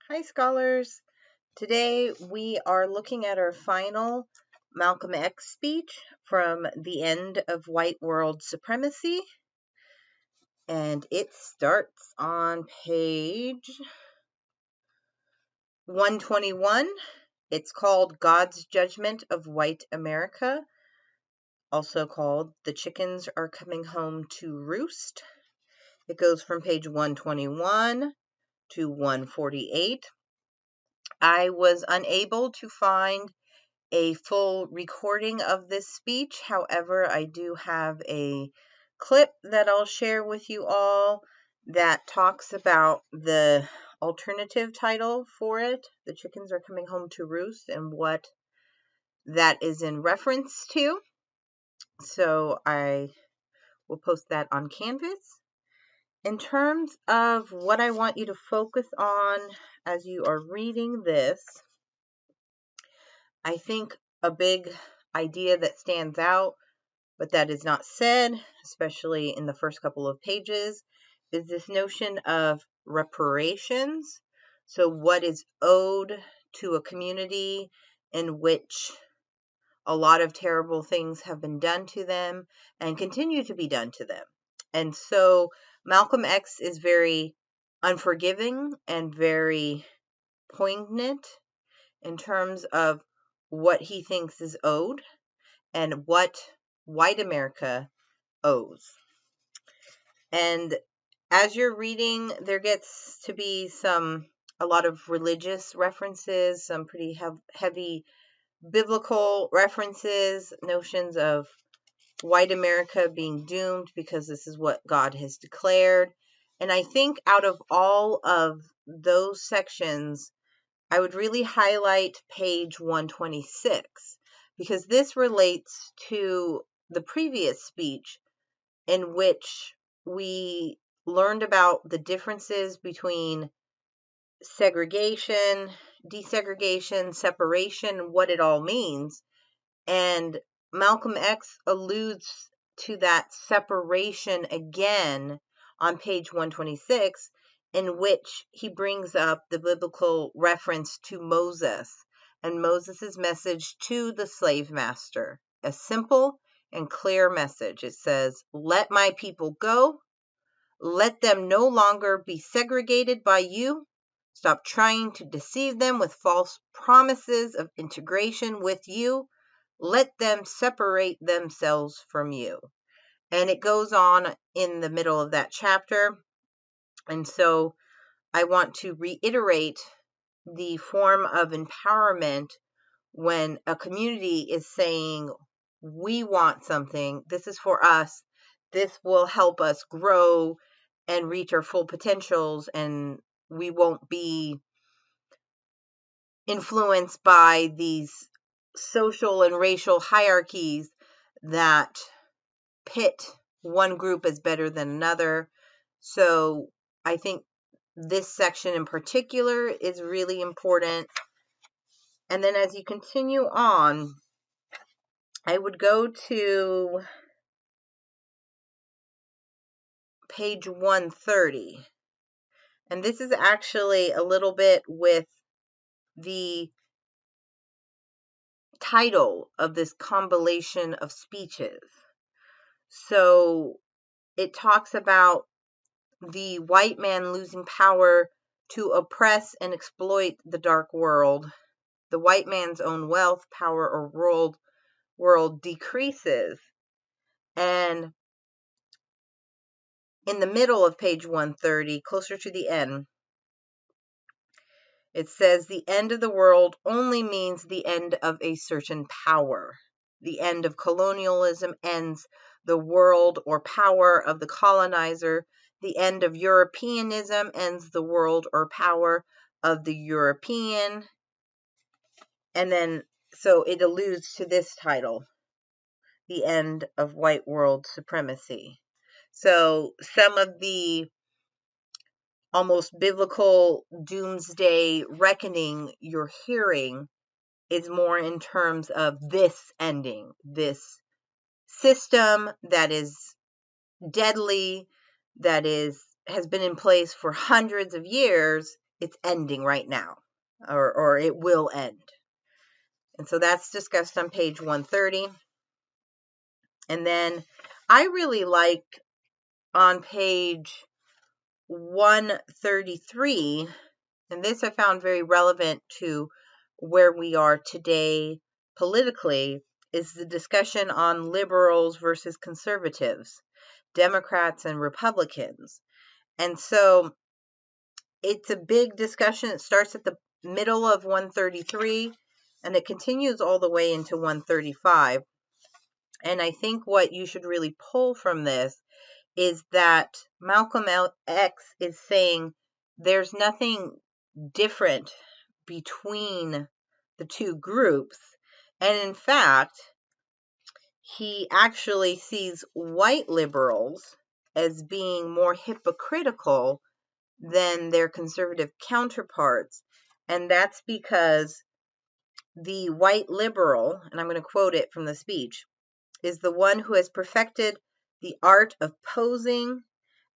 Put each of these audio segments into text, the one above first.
Hi, scholars. Today we are looking at our final Malcolm X speech from the end of White World Supremacy. And it starts on page 121. It's called God's Judgment of White America, also called The Chickens Are Coming Home to Roost. It goes from page 121 to 148. I was unable to find a full recording of this speech. However, I do have a clip that I'll share with you all that talks about the alternative title for it. The chickens are coming home to roost and what that is in reference to. So I will post that on Canvas. In terms of what I want you to focus on as you are reading this, I think a big idea that stands out, but that is not said, especially in the first couple of pages, is this notion of reparations. So what is owed to a community in which a lot of terrible things have been done to them and continue to be done to them. And so Malcolm X is very unforgiving and very poignant in terms of what he thinks is owed and what white America owes. And as you're reading, there gets to be a lot of religious references, some pretty heavy biblical references, notions of white America being doomed because this is what God has declared. And I think out of all of those sections, I would really highlight page 126 because this relates to the previous speech in which we learned about the differences between segregation, desegregation, separation, what it all means. And Malcolm X alludes to that separation again on page 126, in which he brings up the biblical reference to Moses and Moses' message to the slave master. A simple and clear message. It says, "Let my people go. Let them no longer be segregated by you. Stop trying to deceive them with false promises of integration with you. Let them separate themselves from you." And it goes on in the middle of that chapter. And so I want to reiterate the form of empowerment when a community is saying, we want something, this is for us, this will help us grow and reach our full potentials, and we won't be influenced by these social and racial hierarchies that pit one group as better than another. So I think this section in particular is really important. And then as you continue on, I would go to page 130. And this is actually a little bit with the title of this compilation of speeches. So it talks about the white man losing power to oppress and exploit the dark world. The white man's own wealth, power, or world decreases. And in the middle of page 130, closer to the end, it says the end of the world only means the end of a certain power. The end of colonialism ends the world or power of the colonizer. The end of Europeanism ends the world or power of the European. And then, so it alludes to this title, The End of White World Supremacy. So some of the almost biblical doomsday reckoning you're hearing is more in terms of this ending, this system that is deadly, that has been in place for hundreds of years, it's ending right now, or it will end. And so that's discussed on page 130. And then I really like on page 133, and this I found very relevant to where we are today politically, is the discussion on liberals versus conservatives, Democrats and Republicans. And so it's a big discussion. It starts at the middle of 133 and it continues all the way into 135. And I think what you should really pull from this is that Malcolm X is saying there's nothing different between the two groups. And in fact, he actually sees white liberals as being more hypocritical than their conservative counterparts. And that's because the white liberal, and I'm going to quote it from the speech, is the one who has perfected the art of posing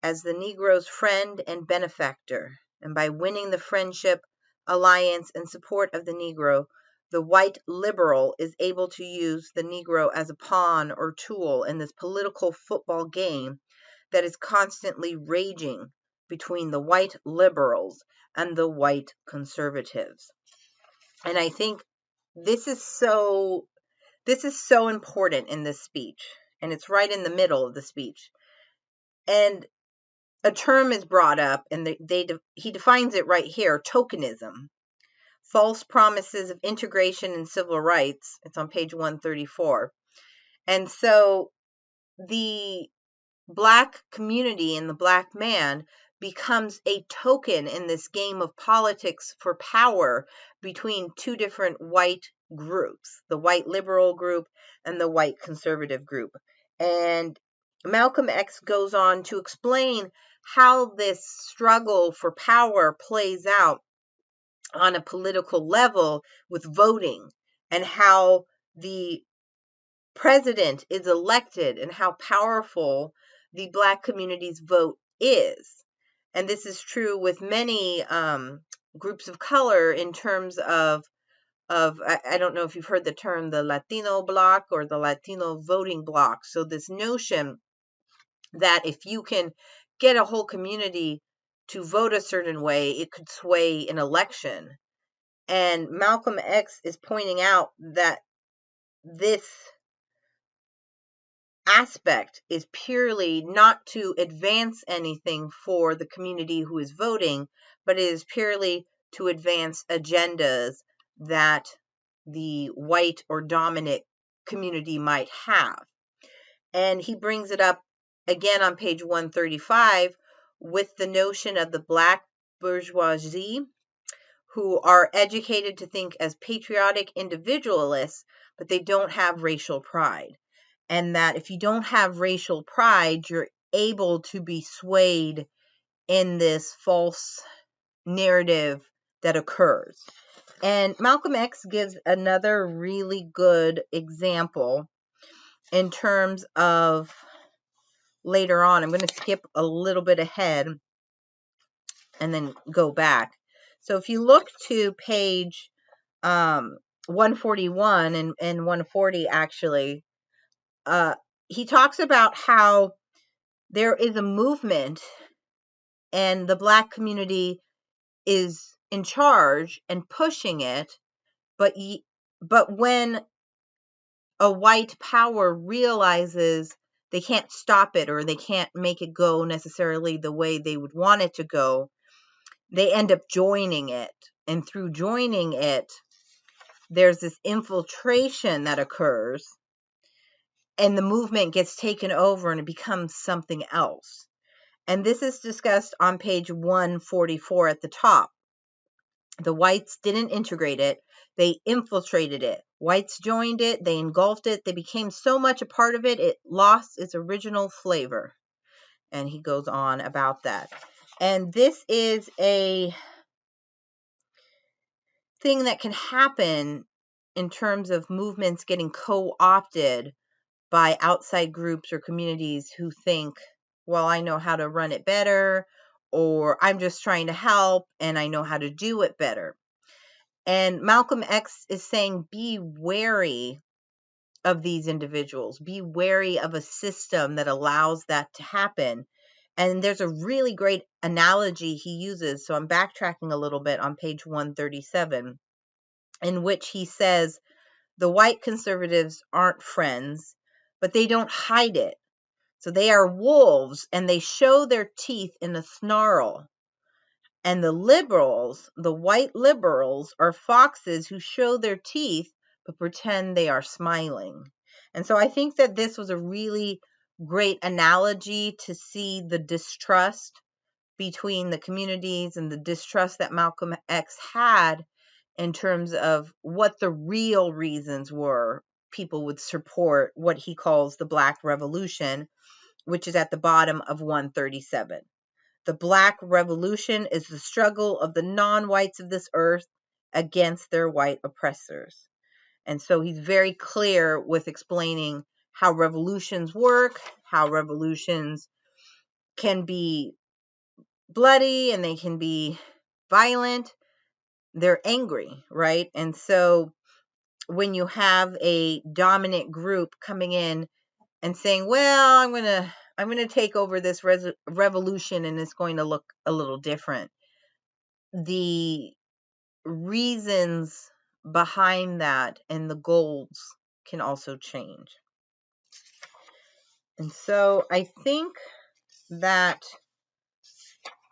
as the Negro's friend and benefactor. And by winning the friendship, alliance, and support of the Negro, the white liberal is able to use the Negro as a pawn or tool in this political football game that is constantly raging between the white liberals and the white conservatives. And I think this is so important in this speech, and it's right in the middle of the speech. And a term is brought up, and he defines it right here: tokenism, false promises of integration and civil rights. It's on page 134. And so the Black community and the Black man becomes a token in this game of politics for power between two different white groups, the white liberal group and the white conservative group. And Malcolm X goes on to explain how this struggle for power plays out on a political level with voting, and how the president is elected and how powerful the Black community's vote is. And this is true with many groups of color in terms of I don't know if you've heard the term the Latino bloc or the Latino voting bloc. So this notion that if you can get a whole community to vote a certain way, it could sway an election. And Malcolm X is pointing out that this aspect is purely not to advance anything for the community who is voting, but it is purely to advance agendas that the white or dominant community might have. And he brings it up again on page 135 with the notion of the Black bourgeoisie, who are educated to think as patriotic individualists, but they don't have racial pride. And that if you don't have racial pride, you're able to be swayed in this false narrative that occurs. And Malcolm X gives another really good example in terms of later on. I'm going to skip a little bit ahead and then go back. So if you look to page 141 and 140 actually, he talks about how there is a movement and the Black community is in charge and pushing it, but when a white power realizes they can't stop it or they can't make it go necessarily the way they would want it to go, they end up joining it. And through joining it, there's this infiltration that occurs, and the movement gets taken over and it becomes something else. And this is discussed on page 144 at the top. The whites didn't integrate it. They infiltrated it. Whites joined it. They engulfed it. They became so much a part of it, it lost its original flavor. And he goes on about that. And this is a thing that can happen in terms of movements getting co-opted by outside groups or communities who think, well, I know how to run it better, or I'm just trying to help and I know how to do it better. And Malcolm X is saying, be wary of these individuals, be wary of a system that allows that to happen. And there's a really great analogy he uses. So I'm backtracking a little bit on page 137, in which he says, the white conservatives aren't friends, but they don't hide it. So they are wolves and they show their teeth in a snarl. And the liberals, the white liberals, are foxes who show their teeth but pretend they are smiling. And so I think that this was a really great analogy to see the distrust between the communities and the distrust that Malcolm X had in terms of what the real reasons were people would support what he calls the Black Revolution, which is at the bottom of 137. The Black Revolution is the struggle of the non-whites of this earth against their white oppressors. And so he's very clear with explaining how revolutions work, how revolutions can be bloody and they can be violent. They're angry, right? And so when you have a dominant group coming in and saying, well, I'm going to take over this revolution and it's going to look a little different, the reasons behind that and the goals can also change. And so I think that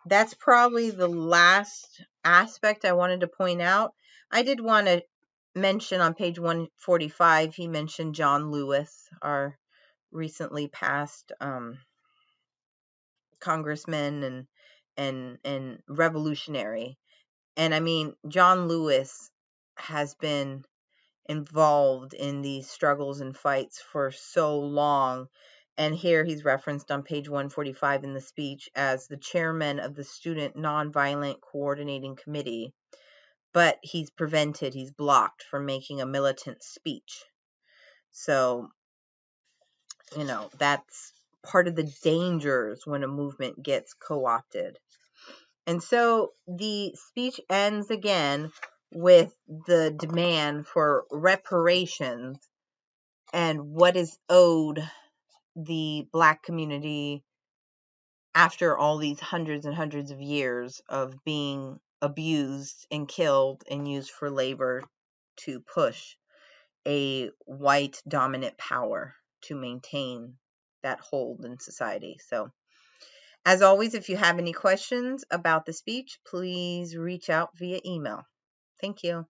that's probably the last aspect I wanted to point out. I did want to mention on page 145, he mentioned John Lewis, our recently passed congressman and revolutionary. And I mean, John Lewis has been involved in these struggles and fights for so long. And here he's referenced on page 145 in the speech as the chairman of the Student Nonviolent Coordinating Committee. But he's blocked from making a militant speech. So, that's part of the dangers when a movement gets co-opted. And so the speech ends again with the demand for reparations and what is owed the Black community after all these hundreds and hundreds of years of being abused and killed and used for labor to push a white dominant power to maintain that hold in society. So, as always, if you have any questions about the speech, please reach out via email. Thank you.